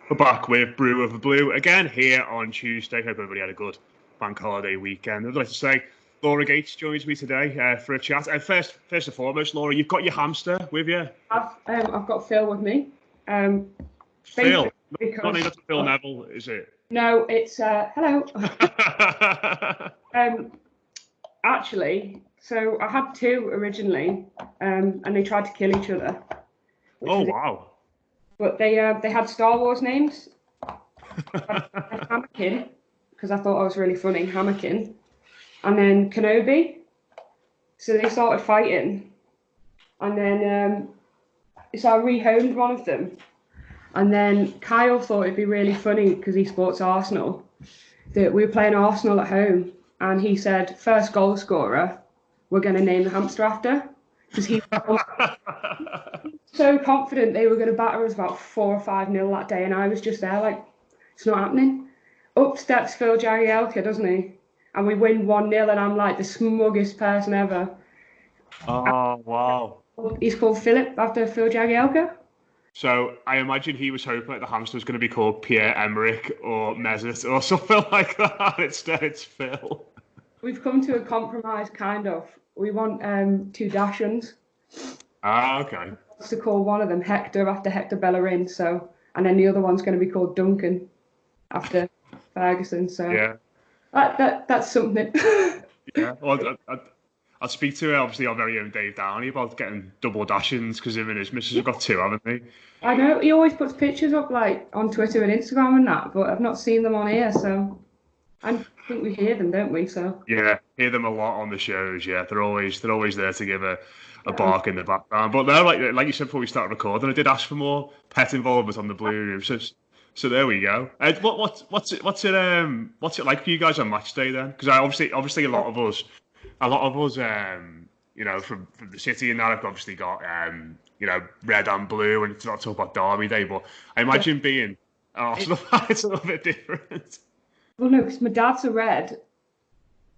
We're back with Brew of the Blue again here on Tuesday. Hope everybody had a good bank holiday weekend. I'd like to say Laura Gates joins me today for a chat. First and foremost, Laura, you've got your hamster with you. I've got Phil with me. Phil, because, not named after Phil Neville, is it? No, it's hello. Actually, so I had two originally, and they tried to kill each other. Oh wow! But they had Star Wars names. Hammerkin, because I thought I was really funny, Hammerkin, and then Kenobi. So they started fighting, and then so I rehomed one of them, and then Kyle thought it'd be really funny because he supports Arsenal that we were playing Arsenal at home, and he said first goal scorer we're going to name the hamster after because he. So confident they were going to batter us about 4 or 5-0 that day, and I was just there like, it's not happening. Up steps Phil Jagielka, doesn't he? And we win 1-0, and I'm like the smuggest person ever. Oh wow! He's called Philip after Phil Jagielka. So I imagine he was hoping that the hamster was going to be called Pierre-Emerick or Mesut or something like that. Instead, it's Phil. We've come to a compromise, kind of. We want 2 Dachshunds. Ah, okay. To call one of them Hector after Hector Bellerin, and then the other one's going to be called Duncan after Ferguson. So yeah, that's something. Yeah, well, I'll speak to obviously our very own Dave Downey about getting double Dachshunds because him and his missus have got 2, haven't they? I know he always puts pictures up like on Twitter and Instagram and that, but I've not seen them on here. So I think we hear them, don't we? So yeah, hear them a lot on the shows. Yeah, they're always there to give a bark in the background. But no, like you said before we started recording, I did ask for more pet involvement on the Blue Room. So there we go. What's it like for you guys on match day then? Because obviously a lot of us, from the city and that have obviously got red and blue, and it's not talk about Derby Day, but I imagine being an Arsenal fan, it's a little bit different. Well, no, because my dad's a red.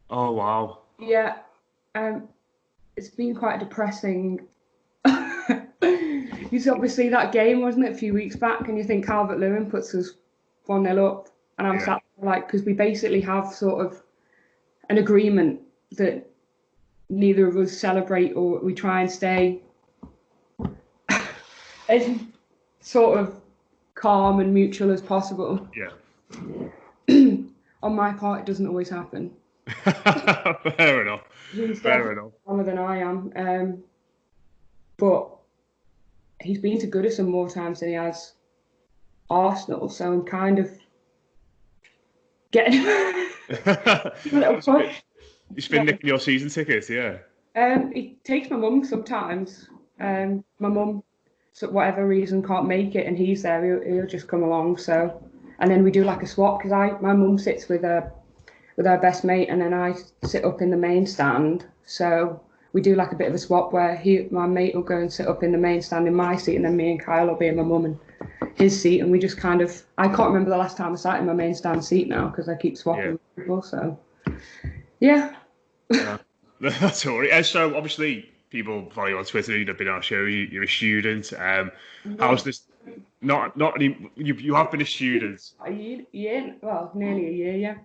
Oh wow. Yeah. It's been quite depressing. It's obviously that game, wasn't it, a few weeks back, and you think Calvert-Lewin puts us 1-0 up, and I'm sat there like, because we basically have sort of an agreement that neither of us celebrate or we try and stay as sort of calm and mutual as possible. Yeah. On my part, it doesn't always happen. Fair enough. Fair enough. Calmer than I am, but he's been to Goodison more times than he has Arsenal, so I'm kind of getting a little push. He's been nicking your season tickets, yeah. He takes my mum sometimes. My mum, for whatever reason, can't make it, and he's there. He'll just come along. So, and then we do like a swap because my mum sits with our best mate, and then I sit up in the main stand. So we do like a bit of a swap where my mate will go and sit up in the main stand in my seat, and then me and Kyle will be in my mum and his seat, and we just kind of. I can't remember the last time I sat in my main stand seat now because I keep swapping with people. So yeah. That's all right. So obviously people follow you on Twitter. You've been on our show. You're a student. How's this? Not any. You have been a student. A year. Well, nearly a year. Yeah.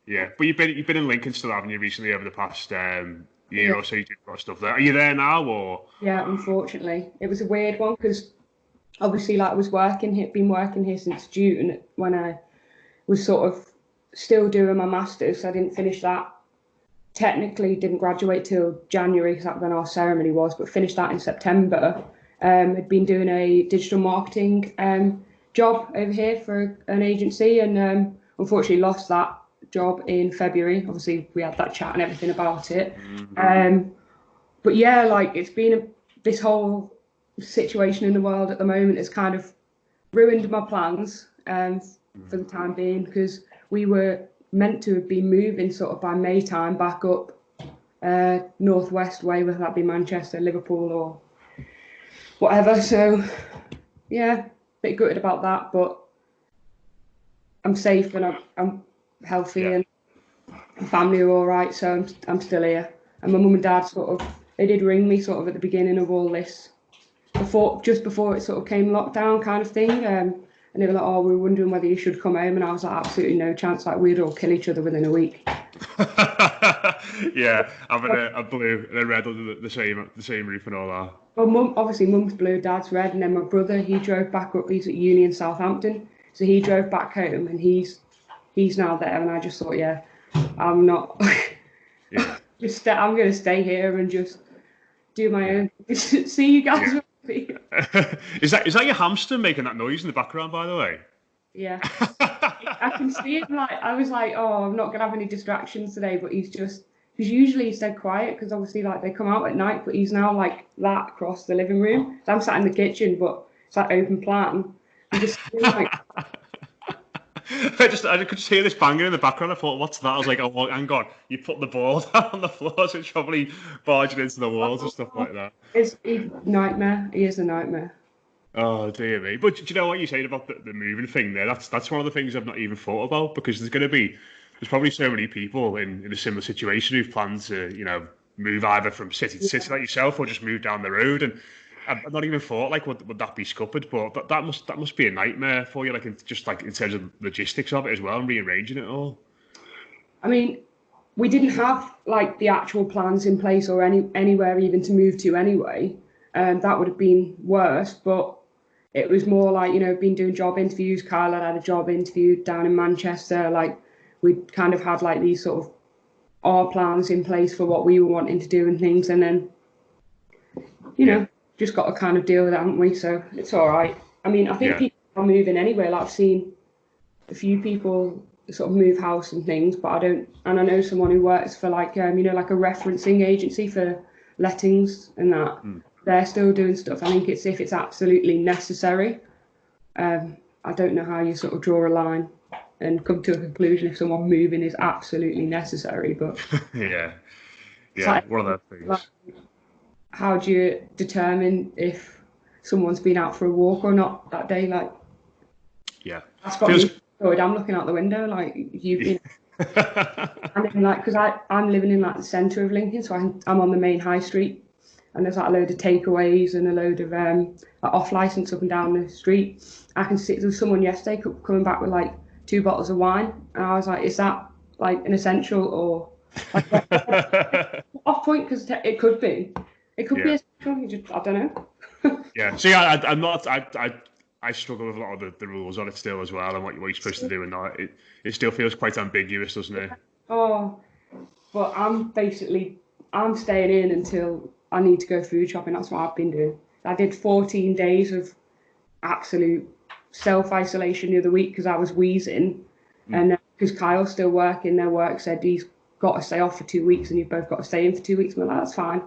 Yeah, but you've been in Lincoln still, haven't you? Recently, over the past year or so, you did a lot of stuff there. Are you there now, or? Yeah, unfortunately, it was a weird one because obviously, like, I was been working here since June when I was sort of still doing my masters. So I didn't finish that. Technically, didn't graduate till January because that's when our ceremony was, but finished that in September. Had been doing a digital marketing job over here for an agency, and unfortunately lost that job in February. Obviously, we had that chat and everything about it. Mm-hmm. But yeah, like it's been this whole situation in the world at the moment has kind of ruined my plans for the time being because we were meant to have been moving sort of by May time back up northwest way, whether that be Manchester, Liverpool or whatever. So yeah, a bit gutted about that, but I'm safe and I'm healthy and my family are all right, so I'm still here. And my mum and dad they did ring me sort of at the beginning of all this, just before it sort of came lockdown kind of thing. And they were like, oh, we were wondering whether you should come home. And I was like, absolutely no chance. Like, we'd all kill each other within a week. Yeah, having a blue and a red under the same roof and all that. Well, obviously, mum's blue, dad's red. And then my brother, he drove back up. He's at uni in Southampton. So he drove back home and he's now there. And I just thought, yeah, I'm not. Yeah. I'm going to stay here and just do my own. See you guys. Yeah. Is that your hamster making that noise in the background, by the way? Yeah. I can see it. Like, I was like, oh, I'm not gonna have any distractions today, but because usually he's dead quiet because obviously like they come out at night, but he's now like that across the living room. So I'm sat in the kitchen, but it's like open plan. I'm just like. I could just hear this banging in the background. I thought, what's that? I was like, oh, hang on, you put the ball down on the floor, so it's probably barging into the walls and stuff like that. He's a nightmare. He is a nightmare. Oh dear me! But do you know what you said about the moving thing there? That's one of the things I've not even thought about, because there's probably so many people in a similar situation who've planned to move either from city to city like yourself or just move down the road, and I've not even thought like would that be scuppered, but that must be a nightmare for you, like in terms of logistics of it as well and rearranging it all. I mean, we didn't have like the actual plans in place or anywhere even to move to anyway. That would have been worse, but it was more like, been doing job interviews. Kyle had a job interview down in Manchester. Like, we kind of had like these sort of our plans in place for what we were wanting to do and things. And then, just got to kind of deal with it, haven't we? So it's all right. I mean, I think people are moving anyway. Like, I've seen a few people sort of move house and things, but I don't. And I know someone who works for like, like a referencing agency for lettings and that. They're still doing stuff. I think if it's absolutely necessary. I don't know how you sort of draw a line and come to a conclusion if someone moving is absolutely necessary. But yeah, like, one of those things. Like, how do you determine if someone's been out for a walk or not that day? Like, yeah, that's got me good. I'm looking out the window like you've been. And then like, because I'm living in like the centre of Lincoln, so I'm on the main high street. And there's like a load of takeaways and a load of like off license up and down the street. I can see there was someone yesterday coming back with like 2 bottles of wine, and I was like, "Is that like an essential or like, off point?" Because it could be essential. I don't know. Yeah. See, I'm not. I struggle with a lot of the rules on it still as well, and what you're supposed to do and not. It still feels quite ambiguous, doesn't it? Oh, but I'm staying in until I need to go food shopping. That's what I've been doing. I did 14 days of absolute self-isolation the other week because I was wheezing. And because Kyle's still working, their work said he's got to stay off for 2 weeks and you've both got to stay in for 2 weeks. I'm like, that's fine.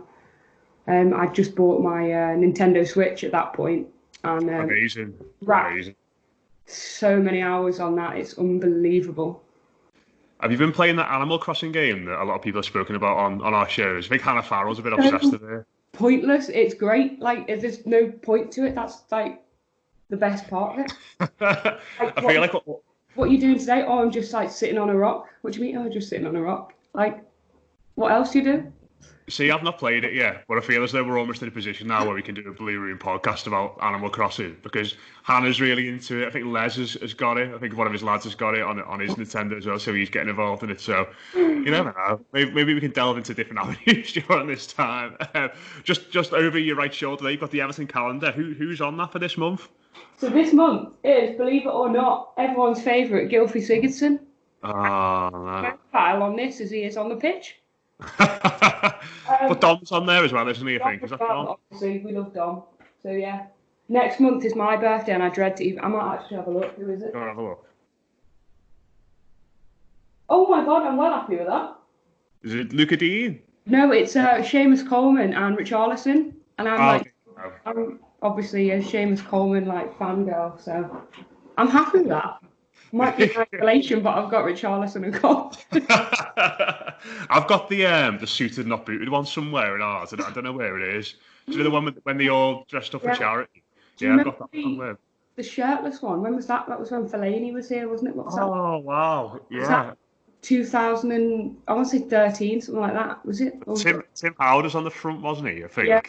I just bought my Nintendo Switch at that point. And, Amazing. So many hours on that. It's unbelievable. Have you been playing that Animal Crossing game that a lot of people have spoken about on our shows? I think Hannah Farrell's a bit obsessed with it. Pointless. It's great. Like, if there's no point to it, that's like the best part of it. Like, I feel like what are you doing today? Oh, I'm just like sitting on a rock. What do you mean? Oh, just sitting on a rock. Like, what else do you do? See, I've not played it yet, but I feel as though we're almost in a position now where we can do a Blue Room podcast about Animal Crossing because Hannah's really into it. I think Les has got it. I think one of his lads has got it on his Nintendo as well, so he's getting involved in it. So you never know. Maybe we can delve into different avenues during this time. Just over your right shoulder there, you've got the Everton calendar. Who's on that for this month? So this month is, believe it or not, everyone's favourite, Gylfi Sigurdsson. Oh, no. Kyle on this as he is on the pitch. But Dom's on there as well, isn't he? I think. Is that Dom? Obviously, we love Dom. So yeah, next month is my birthday, and I dread to. I might actually have a look. Who is it? Go on, have a look. Oh my god, I'm well happy with that. Is it Luca Dean? No, it's Seamus Coleman and Richarlison, and I'm obviously a Seamus Coleman like fangirl, so I'm happy with that. Might be an isolation, but I've got Richarlison and Cole. I've got the suited not booted one somewhere in ours. I don't know where it is. Do you know the one when they all dressed up for charity? Yeah, I've got that somewhere. The shirtless one. When was that? That was when Fellaini was here, wasn't it? What was that? Oh wow! Yeah. 2000 and I want to say 13, something like that. Was it? Tim Howard was on the front, wasn't he? I think. Yeah.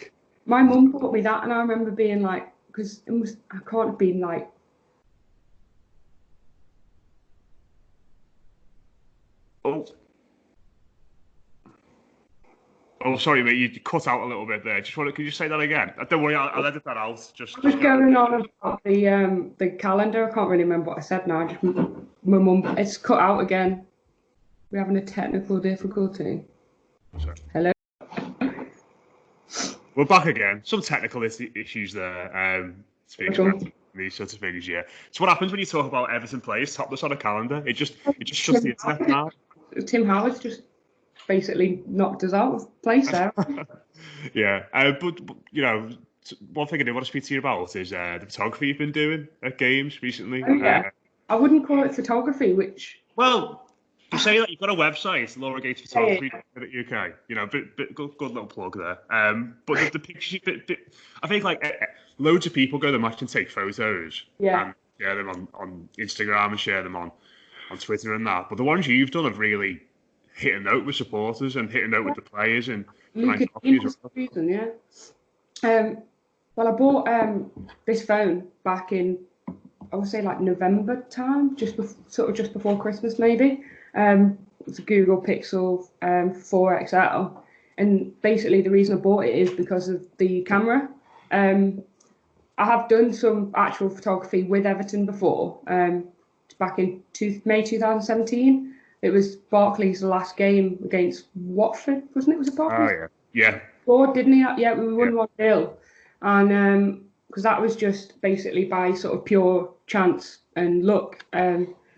My mum bought me that, and I remember being like, because I can't have been like Oh, oh, sorry, mate. You cut out a little bit there. Could you say that again? Don't worry, I'll edit that out. I was going on about the calendar. I can't really remember what I said now. Just my mum. It's cut out again. We're having a technical difficulty. Sorry. Hello. We're back again. Some technical issues there. Speaking about these sorts of things, yeah. So what happens when you talk about Everton players topless on a calendar? It just shuts the internet down. Tim Howard's just basically knocked us out of place there. Yeah, but one thing I do want to speak to you about is the photography you've been doing at games recently. Oh, yeah. I wouldn't call it photography, which... Well, you say that you've got a website, Laura Gates Photography UK. Good little plug there. But the pictures, I think loads of people go to the match and take photos. Yeah. And share them on Instagram and share them on Twitter and that. But the ones you've done have really hit a note with supporters and hit a note with the players and reason, yeah. Well, I bought this phone back in, I would say November time, just before Christmas maybe. It's a Google Pixel 4 XL, and basically the reason I bought it is because of the camera. I have done some actual photography with Everton before. Back in May 2017, it was Barkley's last game against Watford, wasn't it? Was it Barkley? Oh yeah. Scored, didn't he? Yeah, we won 1-0, and because that was just basically by sort of pure chance and luck.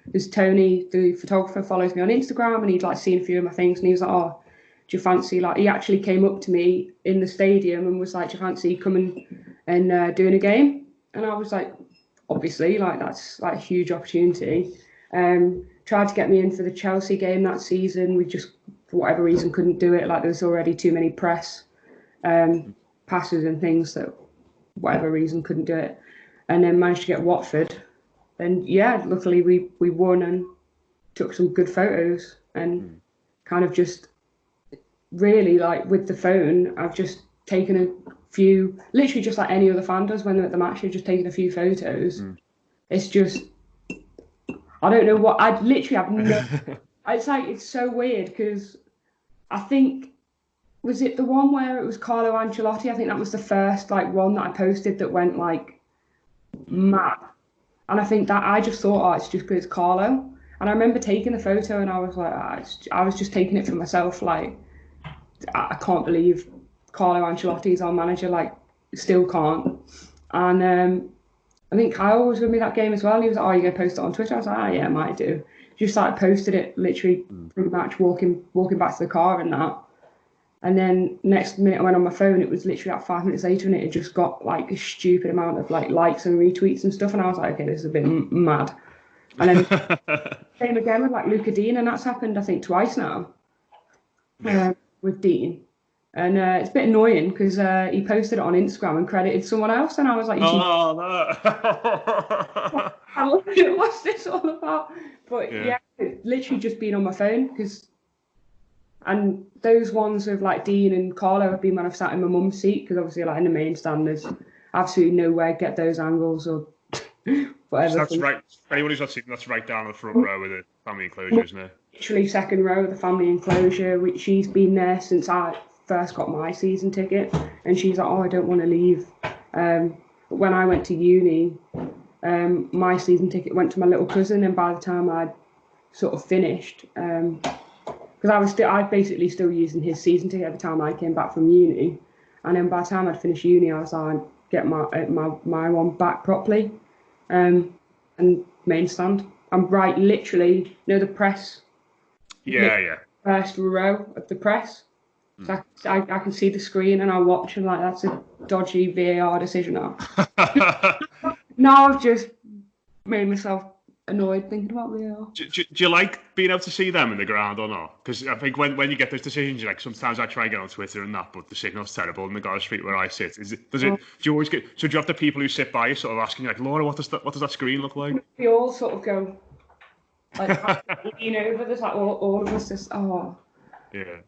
Because Tony, the photographer, follows me on Instagram, and he'd seen a few of my things, and he was like, "Oh, do you fancy?" He actually came up to me in the stadium and was like, "Do you fancy coming and doing a game?" And I was like, "Obviously, that's a huge opportunity." Tried to get me in for the Chelsea game that season. We just, for whatever reason, couldn't do it. There was already too many press passes and things that, whatever reason, couldn't do it. And then managed to get Watford. And yeah, luckily we won and took some good photos, and kind of just really with the phone, I've just taken a few, literally just like any other fan does when they're at the match, they've just taken a few photos. It's just, I don't know what, I literally have no, it's so weird because I think, was it the one where it was Carlo Ancelotti? I think that was the first one that I posted that went mad. And I think that I just thought, it's just because it's Carlo. And I remember taking the photo and I was like, I was just taking it for myself. I can't believe Carlo Ancelotti is our manager. Still can't. And I think Kyle was with me that game as well. He was like, "Oh, you're going to post it on Twitter?" I was like, yeah, I might do. Just posted it literally pretty much walking back to the car and that. And then next minute I went on my phone, it was literally 5 minutes later and it had just got a stupid amount of likes and retweets and stuff. And I was like, okay, this is a bit mad. And then same again with Luca Dean, and that's happened I think twice now with Dean. And it's a bit annoying because he posted it on Instagram and credited someone else, and I was like, "Oh no! What's this all about?" But yeah, literally just being on my phone and those ones with Dean and Carlo have been when I've sat in my mum's seat, because obviously in the main stand there's absolutely nowhere to get those angles or whatever. That's right. For anyone who's not seen, that's right down the front row with the family enclosure, isn't it? Literally second row of the family enclosure. She's been there since I first got my season ticket, and she's like, "Oh, I don't want to leave." But when I went to uni, my season ticket went to my little cousin, and by the time I'd sort of finished, because I was basically still using his season ticket at the time I came back from uni, and then by the time I'd finished uni, I was like, get my one back properly, and main stand. I'm right, literally, the press. Yeah. First row of the press. So I can see the screen and I watch and that's a dodgy VAR decision now. Now I've just made myself annoyed thinking about VAR. Do you like being able to see them in the ground or not? Because I think when you get those decisions, sometimes I try and get on Twitter and that, but the signal's terrible in the Garden Street where I sit. Do you always get? So do you have the people who sit by you sort of asking you "Laura, what does that screen look like?" We all sort of go lean over. There's all of us just yeah.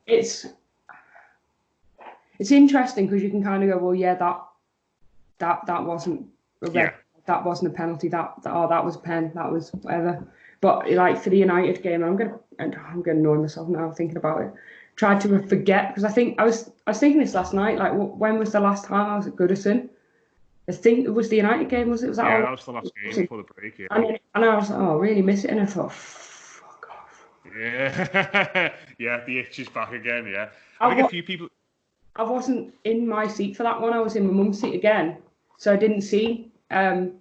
It's interesting because you can kind of go, well, yeah, that wasn't a red, that wasn't a penalty, that was a pen, that was whatever. But like for the United game, I'm gonna annoy myself now thinking about it. Tried to forget because I was thinking this last night. Like, when was the last time I was at Goodison? I think it was the United game. Was it? Was that Yeah, all? that was the last game before the break. Yeah. And I was like, oh, I really miss it. And I thought, fuck off. Yeah, yeah, the itch is back again. Yeah, I I, think a wa- few people. I wasn't in my seat for that one. I was in my mum's seat again, so I didn't see the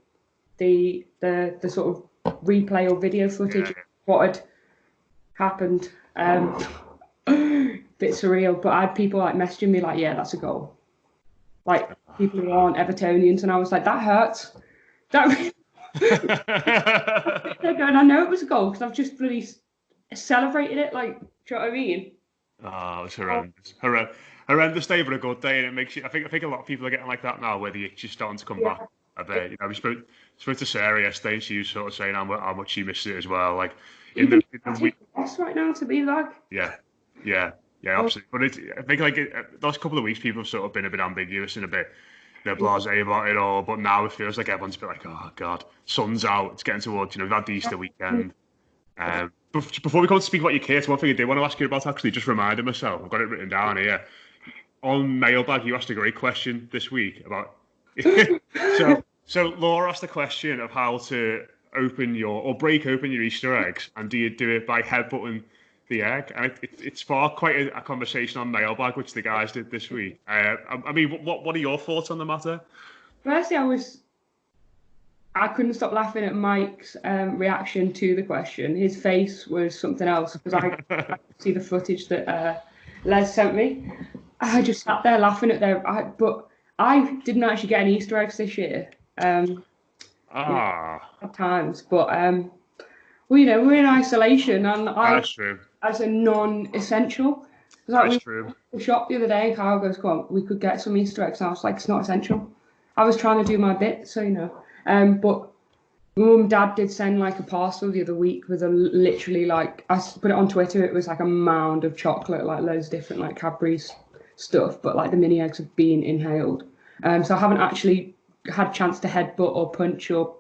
sort of replay or video footage Yeah, of what had happened. Bit surreal, but I had people like messaging me like, yeah, that's a goal. Like people who aren't Evertonians, and I was like, that hurts. That really... They're going, I know it was a goal because I've just really celebrated it. Like, do you know what I mean? Oh, it's horrendous day, but a good day, and it makes you. I think a lot of people are getting like that now, where the itch is starting to come Yeah. back a bit. You know, we spoke to Sarah yesterday, and she was sort of saying how much she missed it as well. Like Even in the week, best right now to be like, yeah, yeah, yeah, oh, absolutely. But I think like the last couple of weeks, people have sort of been a bit ambiguous and a bit, blasé about it all. But now it feels like everyone's a bit like, oh God, sun's out. It's getting towards. We've had the Easter weekend. Before we come to speak about your kit, one thing I did want to ask you about, actually, just reminded myself, I've got it written down here. On Mailbag, you asked a great question this week about. so Laura asked the question of how to break open your Easter eggs, and do you do it by headbutting the egg? And it sparked quite a conversation on Mailbag, which the guys did this week. I mean, what are your thoughts on the matter? firstly, I couldn't stop laughing at Mike's reaction to the question. His face was something else because I see the footage that Les sent me. I just sat there laughing at but I didn't actually get any Easter eggs this year. At times, but well, we're in isolation, and That's true. as a non-essential, That's true. the shop the other day, and Kyle goes, "Come on, we could get some Easter eggs." And I was like, "It's not essential." I was trying to do my bit, so but mum and dad did send like a parcel the other week with literally like I put it on Twitter. It was like a mound of chocolate, like loads of different like Cadbury's stuff, but like the mini eggs have been inhaled. So I haven't actually had a chance to headbutt or punch or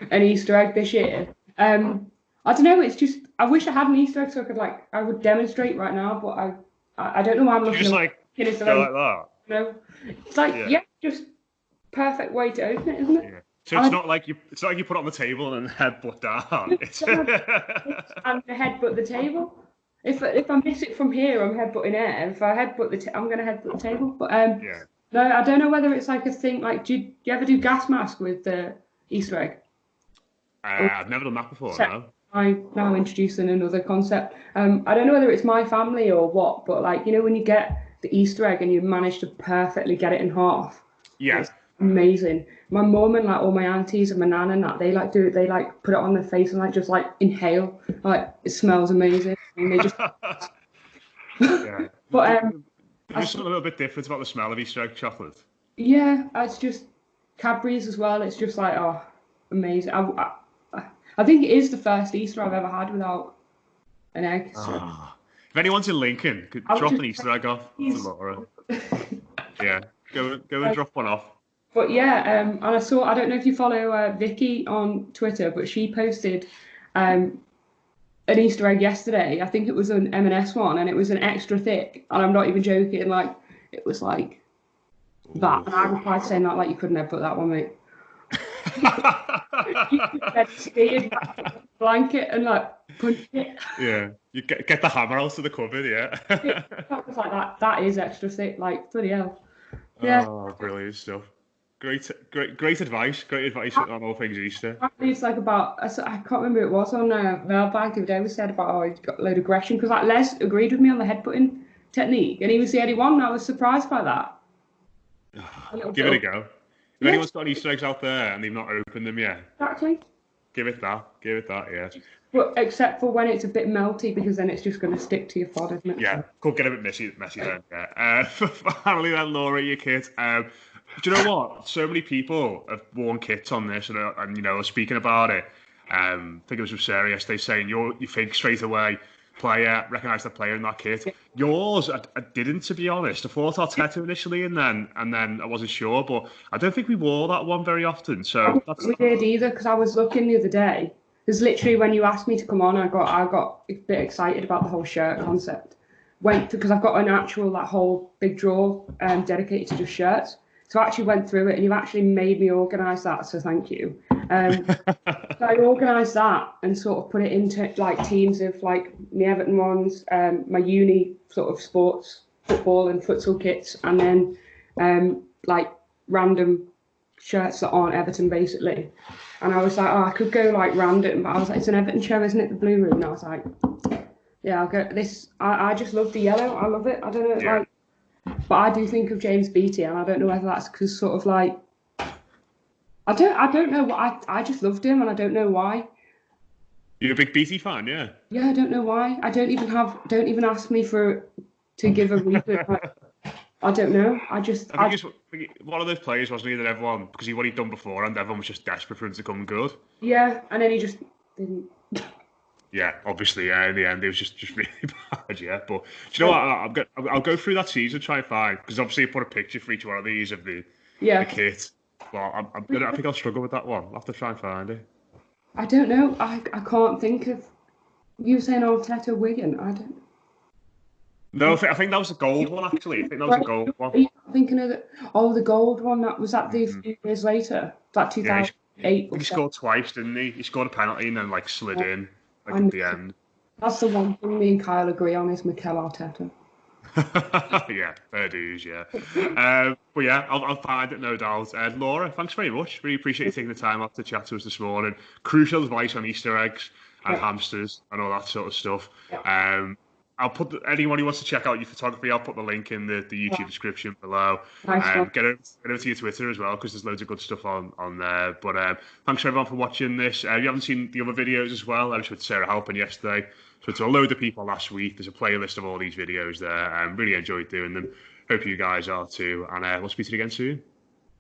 an Easter egg this year. I don't know. It's just I wish I had an Easter egg so I would demonstrate right now, but I don't know why I'm looking. Just like go like that. It's like yeah, just perfect way to open it, isn't it? Yeah. So it's not like you put it on the table and headbutt down. It's and headbutt the table. If I miss it from here, I'm headbutting air. If I headbutt I'm going to headbutt the table. But yeah. No, I don't know whether it's like a thing. Like, do you ever do gas mask with the Easter egg? I've never done that before. No. I now introducing another concept. I don't know whether it's my family or what, but like when you get the Easter egg and you manage to perfectly get it in half. Yeah. It's amazing. My mum and like all my aunties and my nan and that they put it on their face and just inhale. Like it smells amazing. And they just yeah. But there's something a little bit different about the smell of Easter egg chocolate. Yeah, it's just Cadbury's as well. It's just like amazing. I think it is the first Easter I've ever had without an egg. So. If anyone's in Lincoln, could drop an Easter egg off to Laura. Yeah, go and drop one off. But yeah, and I don't know if you follow Vicky on Twitter, but she posted an Easter egg yesterday. I think it was an M&S one, and it was an extra thick. And I'm not even joking. Like it was like that. And I replied saying that like you couldn't have put that one, mate. You blanket and punch it. Yeah, you get the hammer out of the cupboard. Yeah. That was like that. That is extra thick. Like bloody hell. Yeah. Oh, brilliant stuff. Great advice. Great advice on all things Easter. It's like about I can't remember who it was on Mailbag the other day. We said about he's got a load of aggression because Les agreed with me on the headbutting technique, and he was the only one. And I was surprised by that. Give it a go. If anyone's got any Easter eggs out there and they've not opened them yet, exactly. Give it that. Yeah. But except for when it's a bit melty, because then it's just going to stick to your fod, isn't it? Yeah, could get a bit messy then. Yeah. Finally, then, Laura, your kit. Do you know what? So many people have worn kits on this, and are speaking about it. I think it was with Sarah yesterday saying you think straight away recognised the player in that kit. Yours, I didn't, to be honest. I thought Arteta initially, and then I wasn't sure, but I don't think we wore that one very often. So we did either, because I was looking the other day. Because literally when you asked me to come on, I got a bit excited about the whole shirt concept. Because I've got an actual whole big drawer dedicated to just shirts. So I actually went through it, and you actually made me organise that. So thank you. So I organised that and sort of put it into teams of my Everton ones, my uni sort of sports, football and futsal kits, and then random shirts that aren't Everton basically. And I was like, oh, I could go random, but I was like, it's an Everton show, isn't it? The Blue Room. And I was like, yeah, I'll go this. I just love the yellow. I love it. I don't know, but I do think of James Beattie, and I don't know whether that's because sort of I don't know what I just loved him, and I don't know why. You're a big Beattie fan, yeah? Yeah, I don't know why. Don't even ask me to give a reason. I don't know. I think he's one of those players, wasn't he, that everyone, because what he'd done before, and everyone was just desperate for him to come good. Yeah, and then he just didn't. Yeah, obviously, in the end, it was just really bad, yeah. But do you know what? I'll go through that season, try and find, because obviously I put a picture for each one of these of the kit. Well, I think I'll struggle with that one. I'll have to try and find it. I don't know. I can't think of. You saying Arteta Wigan? I don't. No, I think that was the gold one actually. I think that was the gold one. Are you thinking of the gold one? That was a few years later. That 2008. I think he scored twice, didn't he? He scored a penalty and then slid in at the end. That's the one thing me and Kyle agree on is Mikel Arteta. Yeah, fair dues, yeah. But yeah, I'll find it, no doubt. Laura, thanks very much. Really appreciate you taking the time out to chat to us this morning. Crucial advice on Easter eggs and hamsters and all that sort of stuff. Yeah. I'll put anyone who wants to check out your photography, I'll put the link in the YouTube description below. Nice get over to your Twitter as well, because there's loads of good stuff on there. But thanks everyone for watching this. If you haven't seen the other videos as well, I was with Sarah Halpin yesterday. So to a load of people last week, there's a playlist of all these videos there. Really enjoyed doing them. Hope you guys are too. And we'll speak to you again soon.